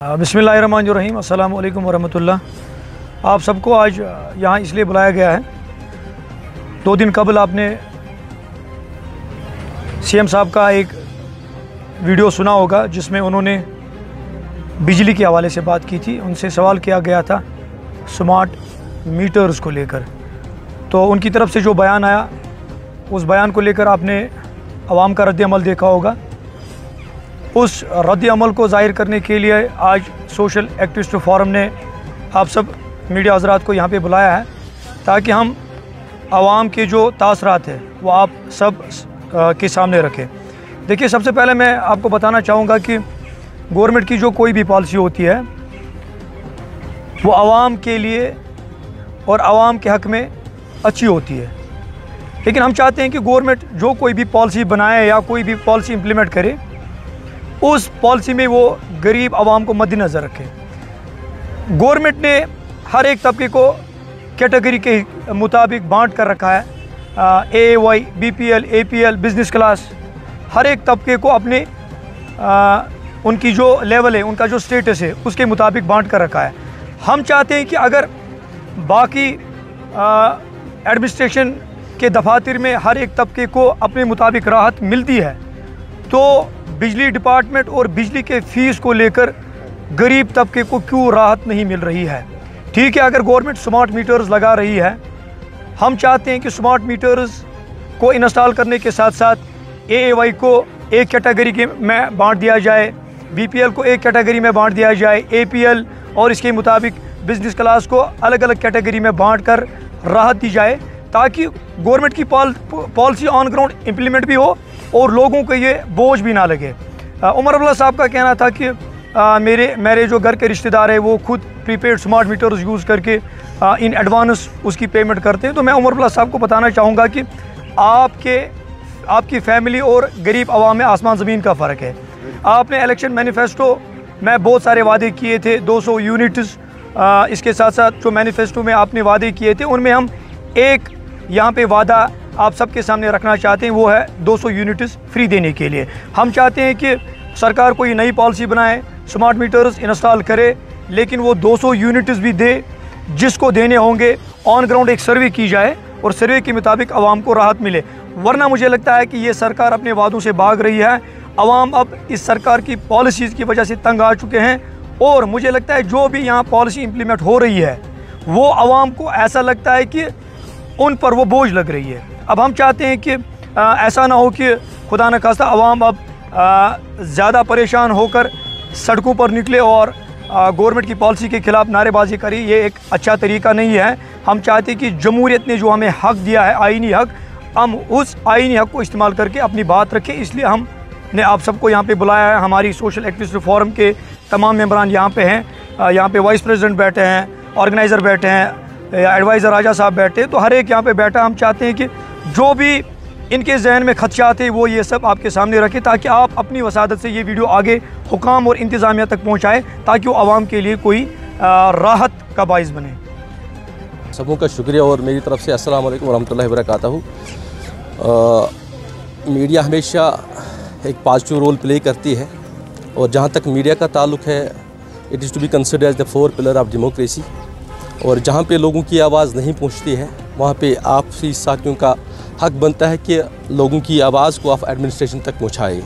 बिस्मिल्लाहिर्रहमानिर्रहीम, अस्सलाम वालेकुम वरहमतुल्लाह। आप सबको आज यहाँ इसलिए बुलाया गया है। 2 दिन कबल आपने सीएम साहब का एक वीडियो सुना होगा जिसमें उन्होंने बिजली के हवाले से बात की थी। उनसे सवाल किया गया था स्मार्ट मीटर्स को लेकर। तो उनकी तरफ से जो बयान आया, उस बयान को लेकर आपने अवाम का रद्द-ए-अमल देखा होगा। उस रद्द-ए-अमल को ज़ाहिर करने के लिए आज सोशल एक्टिविस्ट फोरम ने आप सब मीडिया हज़रात को यहाँ पे बुलाया है ताकि हम आवाम के जो तासरात है वो आप सब के सामने रखें। देखिए, सबसे पहले मैं आपको बताना चाहूँगा कि गवर्नमेंट की जो कोई भी पॉलिसी होती है वो आवाम के लिए और आवाम के हक़ में अच्छी होती है। लेकिन हम चाहते हैं कि गवर्नमेंट जो कोई भी पॉलिसी बनाए या कोई भी पॉलिसी इम्प्लीमेंट करे, उस पॉलिसी में वो गरीब आवाम को मद्देनज़र रखे। गवर्नमेंट ने हर एक तबके को कैटेगरी के मुताबिक बांट कर रखा है। AAY, BPL, APL, business class, हर एक तबके को अपने उनकी जो लेवल है, उनका जो स्टेटस है, उसके मुताबिक बांट कर रखा है। हम चाहते हैं कि अगर बाकी एडमिनिस्ट्रेशन के दफातर में हर एक तबके को अपने मुताबिक राहत मिलती है, तो बिजली डिपार्टमेंट और बिजली के फ़ीस को लेकर गरीब तबके को क्यों राहत नहीं मिल रही है। ठीक है, अगर गवर्नमेंट स्मार्ट मीटर्स लगा रही है, हम चाहते हैं कि स्मार्ट मीटर्स को इंस्टॉल करने के साथ साथ AAY को एक कैटेगरी में बांट दिया जाए, BPL को एक कैटेगरी में बांट दिया जाए, APL और इसके मुताबिक बिज़नेस क्लास को अलग अलग कैटेगरी में बांट कर राहत दी जाए, ताकि गवर्नमेंट की पॉलिसी ऑन ग्राउंड इम्प्लीमेंट भी हो और लोगों को ये बोझ भी ना लगे। उमर अब्दुल्ला साहब का कहना था कि मेरे जो घर के रिश्तेदार हैं वो खुद प्रीपेड स्मार्ट मीटर्स यूज़ करके इन एडवांस उसकी पेमेंट करते हैं। तो मैं उमर अब्दुल्ला साहब को बताना चाहूँगा कि आपकी फैमिली और गरीब आवाम में आसमान ज़मीन का फ़र्क है। आपने इलेक्शन मैनिफेस्टो में बहुत सारे वादे किए थे, 200 यूनिट्स, इसके साथ साथ जो मैनिफेस्टो में आपने वादे किए थे उनमें हम एक यहाँ पे वादा आप सबके सामने रखना चाहते हैं, वो है 200 यूनिट्स फ्री देने के लिए। हम चाहते हैं कि सरकार कोई नई पॉलिसी बनाए, स्मार्ट मीटर्स इंस्टॉल करे, लेकिन वो 200 यूनिट्स भी दे। जिसको देने होंगे ऑन ग्राउंड एक सर्वे की जाए और सर्वे के मुताबिक आवाम को राहत मिले। वरना मुझे लगता है कि ये सरकार अपने वादों से भाग रही है। आवाम अब इस सरकार की पॉलिसीज़ की वजह से तंग आ चुके हैं और मुझे लगता है जो भी यहाँ पॉलिसी इम्प्लीमेंट हो रही है वो आवाम को ऐसा लगता है कि उन पर वो बोझ लग रही है। अब हम चाहते हैं कि ऐसा ना हो कि खुदा न खास्ता आवाम अब ज़्यादा परेशान होकर सड़कों पर निकले और गवर्नमेंट की पॉलिसी के ख़िलाफ़ नारेबाजी करी। ये एक अच्छा तरीका नहीं है। हम चाहते हैं कि जमहूरियत ने जो हमें हक़ दिया है, आईनी हक़, हम उस आईनी हक़ को इस्तेमाल करके अपनी बात रखें। इसलिए हमने आप सबको यहाँ पे बुलाया है। हमारी सोशल एक्टिविस्ट फोरम के तमाम मेंबरान यहाँ पे हैं। यहाँ पे वाइस प्रेसिडेंट बैठे हैं, ऑर्गेनाइज़र बैठे हैं, एडवाइज़र राजा साहब बैठे, तो हर एक यहाँ पे बैठा। हम चाहते हैं कि जो भी इनके जहन में खदशात है वो ये सब आपके सामने रखें, ताकि आप अपनी वसादत से ये वीडियो आगे हुकाम और इंतज़ामिया तक पहुँचाएँ, ताकि वो आवाम के लिए कोई राहत का बाइस बने। सबों का शुक्रिया और मेरी तरफ से अस्सलाम वालेकुम वरहमतुल्लाहि वबरकातुहू। मीडिया हमेशा एक पॉजिटिव रोल प्ले करती है और जहाँ तक मीडिया का ताल्लुक़ है, it is to be considered as the 4 pillar of democracy. और जहाँ पे लोगों की आवाज़ नहीं पहुँचती है वहाँ पे आपसी साथियों का हक बनता है कि लोगों की आवाज़ को आप एडमिनिस्ट्रेशन तक पहुँचाएँ।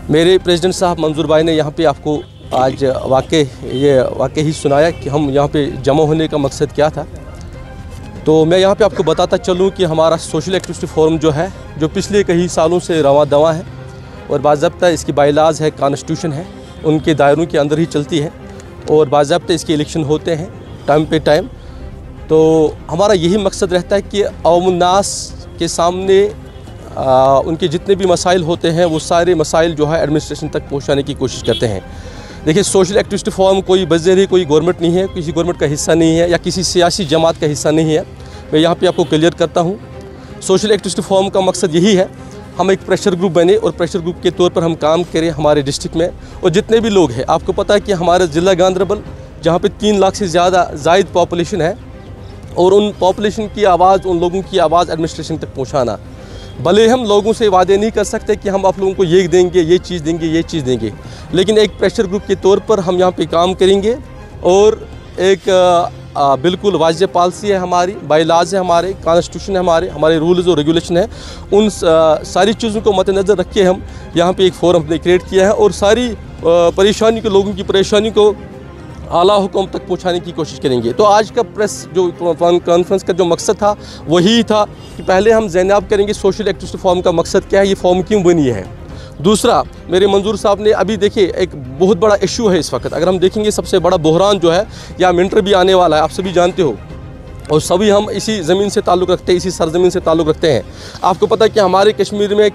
मेरे प्रेसिडेंट साहब मंजूर भाई ने यहाँ पे आपको आज वाक़े ही सुनाया कि हम यहाँ पे जमा होने का मकसद क्या था। तो मैं यहाँ पे आपको बताता चलूँ कि हमारा सोशल एक्टिविस्ट फोरम जो है, जो पिछले कई सालों से रवां दवा है और बाज़ाब्ता इसकी बायलाज है, कॉन्स्टिट्यूशन है, उनके दायरों के अंदर ही चलती है और बाज़ाब्ता इसके इलेक्शन होते हैं टाइम पे टाइम। तो हमारा यही मकसद रहता है कि अवामुन्नास के सामने उनके जितने भी मसाइल होते हैं वो सारे मसाइल जो है एडमिनिस्ट्रेशन तक पहुंचाने की कोशिश करते हैं। देखिए, सोशल एक्टिविस्ट फोरम कोई बज़ेरी कोई गवर्नमेंट नहीं है, किसी गवर्नमेंट का हिस्सा नहीं है या किसी सियासी जमात का हिस्सा नहीं है। मैं यहाँ पे आपको क्लियर करता हूँ, सोशल एक्टिविस्ट फोरम का मकसद यही है, हम एक प्रेशर ग्रुप बने और प्रेशर ग्रुप के तौर पर हम काम करें हमारे डिस्ट्रिक्ट में। और जितने भी लोग हैं, आपको पता है कि हमारे ज़िला गांधरबल जहाँ पे 3 लाख से ज़्यादा जायद पॉपुलेशन है और उन पॉपुलेशन की आवाज़, उन लोगों की आवाज़ एडमिनिस्ट्रेशन तक पहुँचाना। भले हम लोगों से वादे नहीं कर सकते कि हम आप लोगों को ये देंगे, ये चीज़ देंगे, ये चीज़ देंगे, लेकिन एक प्रेशर ग्रुप के तौर पर हम यहाँ पे काम करेंगे और एक बिल्कुल वाज़ेह पॉलिसी है हमारी, बायलाज है हमारे, कॉन्स्टिट्यूशन है हमारे रूल्स और रेगुलेशन है, उन सारी चीज़ों को मद्देनज़र रख के हम यहाँ पे एक फोरम हमने क्रिएट किया है और सारी परेशानी को, लोगों की परेशानी को आला हुकूमत तक पहुँचाने की कोशिश करेंगे। तो आज का प्रेस जो कॉन्फ्रेंस का जो मकसद था वही था कि पहले हम ज़ेनाब करेंगे सोशल एक्टिविस्ट फॉर्म का मकसद क्या है, ये फॉर्म क्यों बनी है। दूसरा, मेरे मंजूर साहब ने अभी देखिए एक बहुत बड़ा इशू है इस वक्त, अगर हम देखेंगे सबसे बड़ा बहरान जो है, या विंटर भी आने वाला है, आप सभी जानते हो, और सभी हम इसी ज़मीन से ताल्लुक़ रखते हैं, इसी सरज़मीन से ताल्लुक़ रखते हैं। आपको पता है कि हमारे कश्मीर में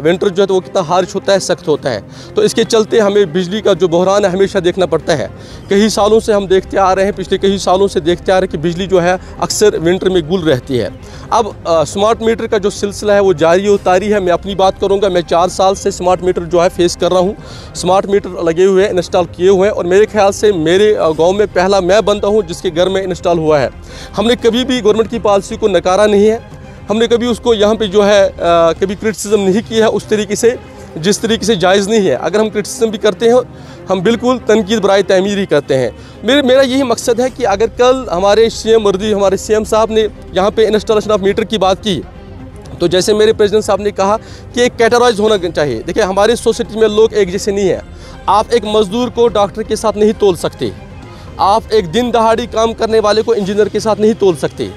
विंटर जो है तो वो कितना हार्श होता है, सख्त होता है, तो इसके चलते हमें बिजली का जो बहरान है हमेशा देखना पड़ता है। कई सालों से हम देखते आ रहे हैं, पिछले कई सालों से देखते आ रहे हैं कि बिजली जो है अक्सर विंटर में गुल रहती है। अब स्मार्ट मीटर का जो सिलसिला है वो जारी और तारी है। मैं अपनी बात करूँगा, मैं 4 साल से स्मार्ट मीटर जो है फेस कर रहा हूँ। स्मार्ट मीटर लगे हुए हैं, इंस्टॉल किए हुए हैं, और मेरे ख्याल से मेरे गाँव में पहला मैं बंदा हूँ जिसके घर में इंस्टॉल हुआ है। हमने कभी भी गवर्नमेंट की पॉलिसी को नकारा नहीं है, हमने कभी उसको यहाँ पे जो है कभी क्रिटिसिज्म नहीं किया है उस तरीके से जिस तरीके से जायज़ नहीं है। अगर हम क्रिटिसिज्म भी करते हैं, हम बिल्कुल तनकीद बराए तमीर ही करते हैं। मेरा यही मकसद है कि अगर कल हमारे सीएम साहब ने यहाँ पे इंस्टॉलेशन ऑफ मीटर की बात की, तो जैसे मेरे प्रेसिडेंट साहब ने कहा कि एक कैटेगराइज होना चाहिए। देखिए, हमारी सोसाइटी में लोग एक जैसे नहीं है। आप एक मज़दूर को डॉक्टर के साथ नहीं तोल सकते, आप एक दिन दहाड़ी काम करने वाले को इंजीनियर के साथ नहीं तोल सकते,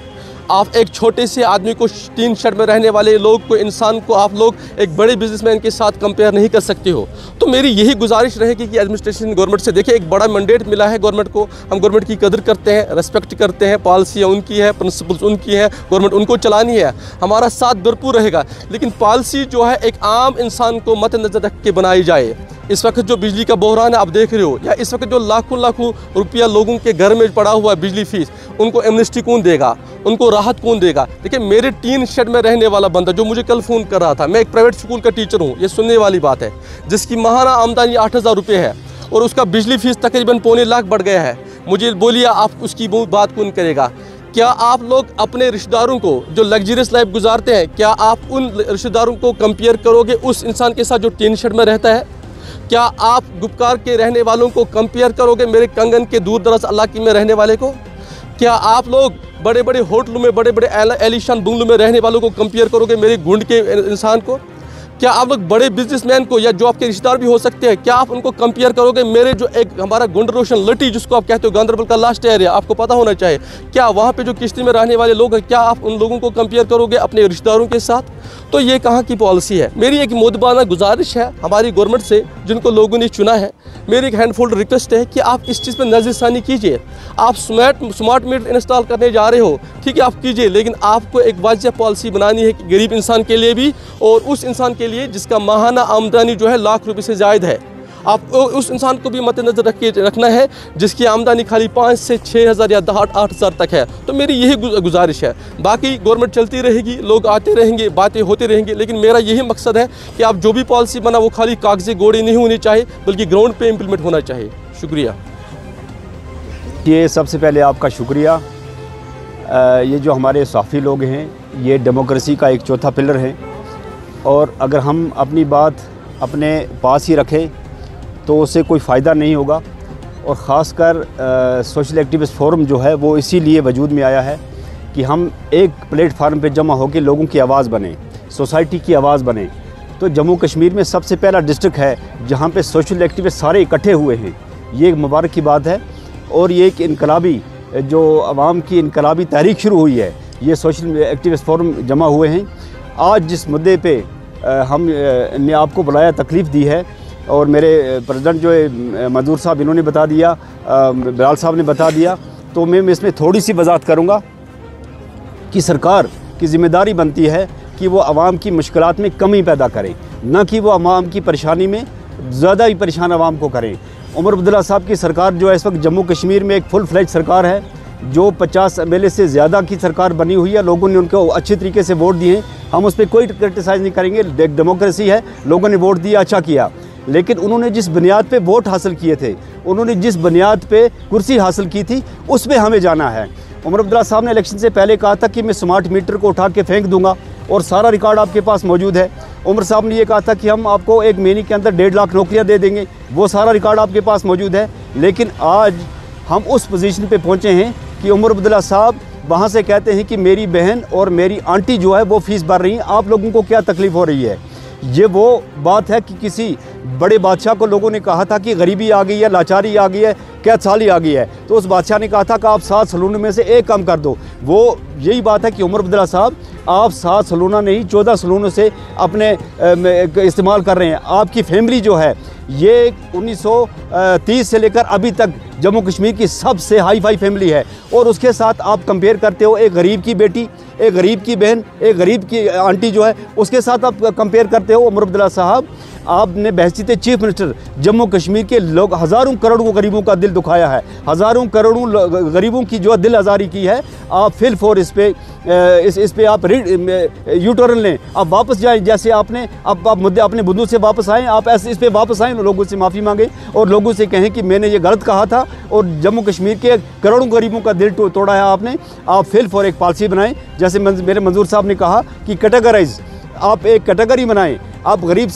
आप एक छोटे से आदमी को टीन शेड में रहने वाले लोग को, इंसान को आप लोग एक बड़े बिजनेसमैन के साथ कंपेयर नहीं कर सकते हो। तो मेरी यही गुजारिश रहेगी कि एडमिनिस्ट्रेशन गवर्नमेंट से, देखिए एक बड़ा मैंडेट मिला है गवर्नमेंट को, हम गवर्नमेंट की कदर करते हैं, रेस्पेक्ट करते हैं, पॉलिसियाँ उनकी है, प्रिंसिपल्स उनकी है, गवर्नमेंट उनको चलानी है, हमारा साथ भरपूर रहेगा। लेकिन पॉलिसी जो है एक आम इंसान को मद्देनजर रख के बनाई जाए। इस वक्त जो बिजली का बहरान है आप देख रहे हो, या इस वक्त जो लाखों रुपया लोगों के घर में पड़ा हुआ है बिजली फीस, उनको एमनेस्टी कौन देगा, उनको राहत कौन देगा। देखिए, मेरे टीन शेड में रहने वाला बंदा जो मुझे कल फ़ोन कर रहा था, मैं एक प्राइवेट स्कूल का टीचर हूँ, ये सुनने वाली बात है, जिसकी माहाना आमदनी 8,000 रुपये है और उसका बिजली फीस तकरीबन 2.25 लाख बढ़ गया है। मुझे बोलिए, आप उसकी बात कौन करेगा। क्या आप लोग अपने रिश्तेदारों को जो लग्जरियस लाइफ गुजारते हैं, क्या आप उन रिश्तेदारों को कंपेयर करोगे उस इंसान के साथ जो टीन शेड में रहता है? क्या आप गुपकार के रहने वालों को कंपेयर करोगे मेरे कंगन के दूर दराज इलाके में रहने वाले को? क्या आप लोग बड़े बड़े होटलों में, बड़े बड़े एलिशान बंगलों में रहने वालों को कंपेयर करोगे मेरे गुंड के इंसान को? क्या आप लोग बड़े बिजनेसमैन को, या जो आपके रिश्तेदार भी हो सकते हैं, क्या आप उनको कंपेयर करोगे मेरे जो एक हमारा गुंड रोशन लटी जिसको आप कहते हो, गांधरबल का लास्ट एरिया, आपको पता होना चाहिए, क्या वहाँ पे जो किश्ती में रहने वाले लोग हैं, क्या आप उन लोगों को कंपेयर करोगे अपने रिश्तेदारों के साथ? तो ये कहाँ की पॉलिसी है? मेरी एक मुद्दबाना गुजारिश है हमारी गवर्नमेंट से, जिनको लोगों ने चुना है, मेरी एक हैंडफुल रिक्वेस्ट है कि आप इस चीज़ पर नज़रसानी कीजिए। आप स्मार्ट मीटर इंस्टॉल करने जा रहे हो, ठीक है, आप कीजिए, लेकिन आपको एक वाज़ेह पॉलिसी बनानी है कि गरीब इंसान के लिए भी और उस इंसान के लिए जिसका माहाना आमदनी जो है लाख रुपए से ज़ायद है। आप उस इंसान को भी मद्देनजर रखना है जिसकी आमदनी खाली 5 से 6 हज़ार या 8 हज़ार तक है। तो मेरी यही गुजारिश है। बाकी गवर्नमेंट चलती रहेगी, लोग आते रहेंगे, बातें होते रहेंगी, लेकिन मेरा यही मकसद है कि आप जो भी पॉलिसी बना वो खाली कागज़ी घोड़े नहीं होनी चाहिए, बल्कि ग्राउंड पे इम्प्लीमेंट होना चाहिए। शुक्रिया। ये सबसे पहले आपका शुक्रिया। ये जो हमारे सहाफ़ी लोग हैं, ये डेमोक्रेसी का एक चौथा पिलर है, और अगर हम अपनी बात अपने पास ही रखें तो उससे कोई फ़ायदा नहीं होगा। और ख़ासकर सोशल एक्टिविस्ट फोरम जो है वो इसीलिए वजूद में आया है कि हम एक प्लेटफार्म पे जमा होकर लोगों की आवाज़ बने, सोसाइटी की आवाज़ बने। तो जम्मू कश्मीर में सबसे पहला डिस्ट्रिक्ट है जहाँ पे सोशल एक्टिविस्ट सारे इकट्ठे हुए हैं, ये एक मुबारक की बात है। और ये एक इनकलाबी, जो आवाम की इनकलाबी तहरीक शुरू हुई है, ये सोशल एक्टिविस्ट फोरम जमा हुए हैं। आज जिस मुद्दे पे हम ने आपको बुलाया, तकलीफ़ दी है, और मेरे प्रेसिडेंट जो है मंजूर साहब, इन्होंने बता दिया, बिलाल साहब ने बता दिया, तो मैं इसमें थोड़ी सी वजाहत करूँगा कि सरकार की ज़िम्मेदारी बनती है कि वो आवाम की मुश्किलात में कमी पैदा करें, न कि वो आवाम की परेशानी में ज़्यादा ही परेशान आवाम को करें। उमर अब्दुल्ला साहब की सरकार जो है इस वक्त जम्मू कश्मीर में एक फुल फ्लेज सरकार है, जो 50 MLA से ज़्यादा की सरकार बनी हुई है। लोगों ने उनको अच्छे तरीके से वोट दिए, हम उस पर कोई क्रिटिसाइज़ नहीं करेंगे, डेमोक्रेसी है, लोगों ने वोट दिया, अच्छा किया। लेकिन उन्होंने जिस बुनियाद पे वोट हासिल किए थे, उन्होंने जिस बुनियाद पे कुर्सी हासिल की थी, उस पर हमें जाना है। उमर अब्दुल्ला साहब ने इलेक्शन से पहले कहा था कि मैं स्मार्ट मीटर को उठा के फेंक दूंगा, और सारा रिकॉर्ड आपके पास मौजूद है। उमर साहब ने ये कहा था कि हम आपको 1 महीने के अंदर 1.5 लाख नौकरियां दे देंगे, वो सारा रिकॉर्ड आपके पास मौजूद है। लेकिन आज हम उस पोजीशन पे पहुंचे हैं कि उमर अब्दुल्ला साहब वहाँ से कहते हैं कि मेरी बहन और मेरी आंटी जो है वो फ़ीस भर रही हैं, आप लोगों को क्या तकलीफ़ हो रही है। ये वो बात है कि किसी बड़े बादशाह को लोगों ने कहा था कि गरीबी आ गई है, लाचारी आ गई है, कैद साली आ गई है, तो उस बादशाह ने कहा था कि आप 7 सलूनों में से एक काम कर दो। वो यही बात है कि उमर अब्दुल्ला साहब आप 7 सलूना नहीं 14 सलूनों से अपने इस्तेमाल कर रहे हैं। आपकी फैमिली जो है ये 1930 से लेकर अभी तक जम्मू कश्मीर की सबसे हाई फाई फैमिली है, और उसके साथ आप कंपेयर करते हो एक गरीब की बेटी, एक गरीब की बहन, एक गरीब की आंटी जो है, उसके साथ आप कंपेयर करते हो। उमर अब्दुल्ला साहब आपने बहसीत चीफ मिनिस्टर जम्मू कश्मीर के लोग हज़ारों करोड़ों गरीबों का दिल दुखाया है, हज़ारों करोड़ों गरीबों की जो दिल आज़ारी की है। आप फिल फॉर इस पे आप यू टर्न लें, आप वापस जाएं, जैसे आपने आप मुद्दे अपने मुद्दों से वापस आएँ, आप ऐसे इस पे वापस आएँ, लोगों से माफ़ी मांगें और लोगों से कहें कि मैंने ये गलत कहा था और जम्मू कश्मीर के करोड़ों गरीबों का दिल तोड़ा है आपने। आप फिल फॉर एक पॉलिसी बनाएं, जैसे मेरे मंजूर साहब ने कहा कि कैटेगराइज, आप एक कैटेगरी बनाएं। आप गरीब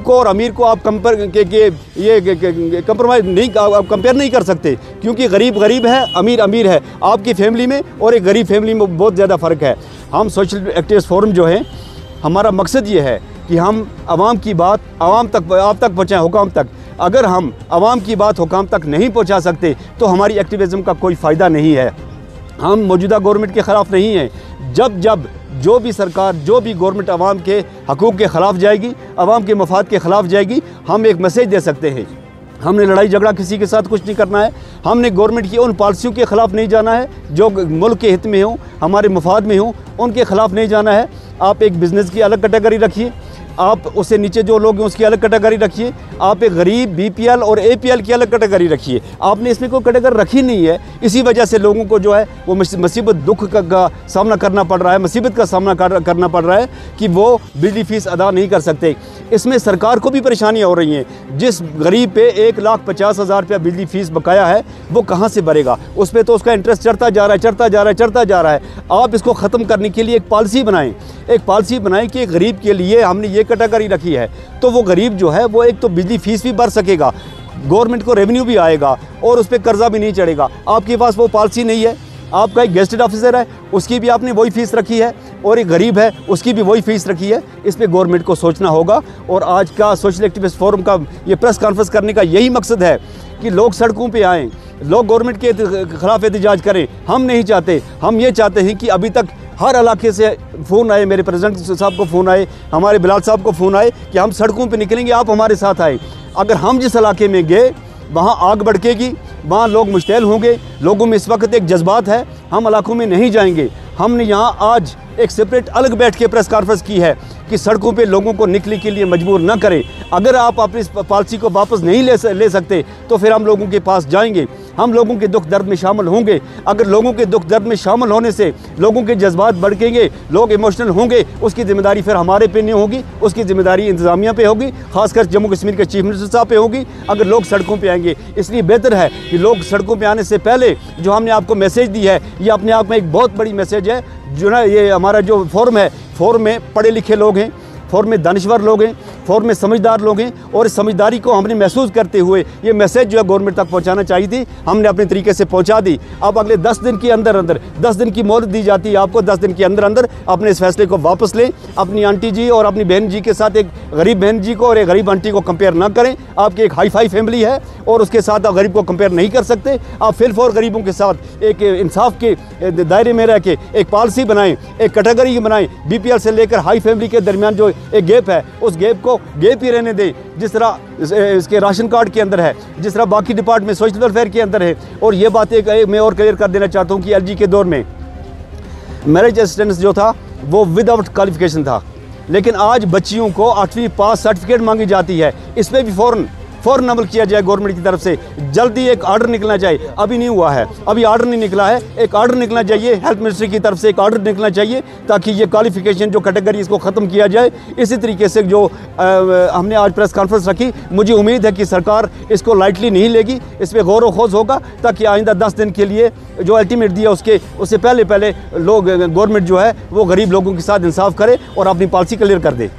को और अमीर को आप कंप्रोमाइज़ नहीं, आप कंपेयर नहीं कर सकते, क्योंकि गरीब है, अमीर है। आपकी फैमिली में और एक गरीब फैमिली में बहुत ज़्यादा फ़र्क है। हम सोशल एक्टिविस्ट फोरम जो है, हमारा मकसद ये है कि हम आवाम की बात आवाम तक, आप तक पहुँचाएँ, हुकाम तक। अगर हम आवाम की बात हुकाम तक नहीं पहुँचा सकते तो हमारी एक्टिविज़म का कोई फ़ायदा नहीं है। हम मौजूदा गवर्नमेंट के ख़िलाफ़ नहीं हैं। जब जो भी सरकार, जो भी गवर्नमेंट आवाम के हकूक़ के ख़िलाफ़ जाएगी, आवाम के मफाद के ख़िलाफ़ जाएगी, हम एक मैसेज दे सकते हैं। हमने लड़ाई झगड़ा किसी के साथ कुछ नहीं करना है। हमने गवर्नमेंट की उन पॉलिसियों के ख़िलाफ़ नहीं जाना है जो मुल्क के हित में हो, हमारे मफाद में हो, उनके ख़िलाफ़ नहीं जाना है। आप एक बिज़नेस की अलग कैटेगरी रखिए, आप उससे नीचे जो लोग हैं उसकी अलग कैटेगरी रखिए, आप एक गरीब BPL और APL की अलग कैटेगरी रखिए। आपने इसमें कोई कैटेगरी रखी नहीं है, इसी वजह से लोगों को जो है वो मुसीबत दुख का सामना करना पड़ रहा है, मुसीबत का सामना करना पड़ रहा है कि वो बिजली फ़ीस अदा नहीं कर सकते। इसमें सरकार को भी परेशानियाँ हो रही हैं। जिस गरीब पे 1,50,000 रुपया बिजली फ़ीस बकाया है वो कहाँ से भरेगा? उस पर तो उसका इंटरेस्ट चढ़ता जा रहा है। आप इसको ख़त्म करने के लिए एक पॉलिसी बनाएं कि एक गरीब के लिए हमने ये कैटेगरी रखी है, तो वो गरीब जो है वो एक तो बिजली फ़ीस भी भर सकेगा, गवर्नमेंट को रेवेन्यू भी आएगा और उस पर कर्जा भी नहीं चढ़ेगा। आपके पास वो पॉलिसी नहीं है। आपका एक गेस्टेड ऑफिसर है, उसकी भी आपने वही फ़ीस रखी है, और एक गरीब है उसकी भी वही फ़ीस रखी है। इस पर गवर्नमेंट को सोचना होगा। और आज का सोशल एक्टिविस्ट फोरम का ये प्रेस कॉन्फ्रेंस करने का यही मकसद है कि लोग सड़कों पे आएँ, लोग गवर्नमेंट के ख़िलाफ़ एहतजाज करें। हम नहीं चाहते, हम ये चाहते हैं कि अभी तक हर इलाके से फ़ोन आए, मेरे प्रेसिडेंट साहब को फ़ोन आए, हमारे बिलाल साहब को फ़ोन आए कि हम सड़कों पे निकलेंगे, आप हमारे साथ आए। अगर हम जिस इलाके में गए वहाँ आग भड़केगी, वहाँ लोग मुश्तैल होंगे, लोगों में इस वक्त एक जज्बात है, हम इलाकों में नहीं जाएंगे। हमने यहाँ आज एक सेपरेट अलग बैठ के प्रेस कॉन्फ्रेंस की है कि सड़कों पे लोगों को निकलने के लिए मजबूर न करें। अगर आप अपनी पॉलिसी को वापस नहीं ले सकते तो फिर हम लोगों के पास जाएंगे, हम लोगों के दुख दर्द में शामिल होंगे। अगर लोगों के दुख दर्द में शामिल होने से लोगों के जज्बात भड़केंगे, लोग इमोशनल होंगे, उसकी ज़िम्मेदारी फिर हमारे पे नहीं होगी, उसकी ज़िम्मेदारी इंतज़ामिया पे होगी, ख़ासकर जम्मू कश्मीर के चीफ मिनिस्टर साहब पे होगी अगर लोग सड़कों पे आएंगे। इसलिए बेहतर है कि लोग सड़कों पे आने से पहले जो हमने आपको मैसेज दी है, ये अपने आप में एक बहुत बड़ी मैसेज है। जो ना ये हमारा जो फोरम है, फोरम में पढ़े लिखे लोग हैं, फोरम में दानिश्वर लोग हैं, फोरम में समझदार लोग हैं, और इस समझदारी को हमने महसूस करते हुए ये मैसेज जो है गवर्नमेंट तक पहुंचाना चाहिए थी, हमने अपने तरीके से पहुंचा दी। अब अगले 10 दिन के अंदर 10 दिन की मोहलत दी जाती है आपको। 10 दिन के अंदर अपने इस फैसले को वापस लें। अपनी आंटी जी और अपनी बहन जी के साथ एक गरीब बहन जी को और एक गरीब आंटी को कंपेयर ना करें। आपकी एक हाई फाई फैमिली है और उसके साथ आप गरीब को कंपेयर नहीं कर सकते। आप फिल फॉर गरीबों के साथ एक इंसाफ के दायरे में रह के एक पॉलिसी बनाएं, एक कैटेगरी बनाएं। BPL से लेकर हाई फैमिली के दरमियान जो एक गैप है, उस गैप को गैप ही रहने दें, जिस तरह इसके राशन कार्ड के अंदर है, जिस तरह बाकी डिपार्टमेंट सोशल वेलफेयर के अंदर है। और ये बातें मैं और क्लियर कर देना चाहता हूँ कि LG के दौर में मैरिज असिस्टेंस जो था वो विदाउट क्वालिफिकेशन था, लेकिन आज बच्चियों को 8वीं पास सर्टिफिकेट मांगी जाती है। इसमें भी फ़ौरन फ़ौरन अमल किया जाए गवर्नमेंट की तरफ से। जल्दी एक आर्डर निकलना चाहिए, अभी नहीं हुआ है, अभी आर्डर नहीं निकला है, एक आर्डर निकलना चाहिए हेल्थ मिनिस्ट्री की तरफ से, एक आर्डर निकलना चाहिए ताकि ये क्वालिफिकेशन जो कैटेगरी इसको ख़त्म किया जाए। इसी तरीके से जो हमने आज प्रेस कॉन्फ्रेंस रखी, मुझे उम्मीद है कि सरकार इसको लाइटली नहीं लेगी, इस पर गौर व खोज होगा ताकि आइंदा 10 दिन के लिए जो अल्टीमेट दिया उससे पहले लोग गवर्नमेंट जो है वो गरीब लोगों के साथ इंसाफ करे और अपनी पॉलिसी क्लियर कर दे।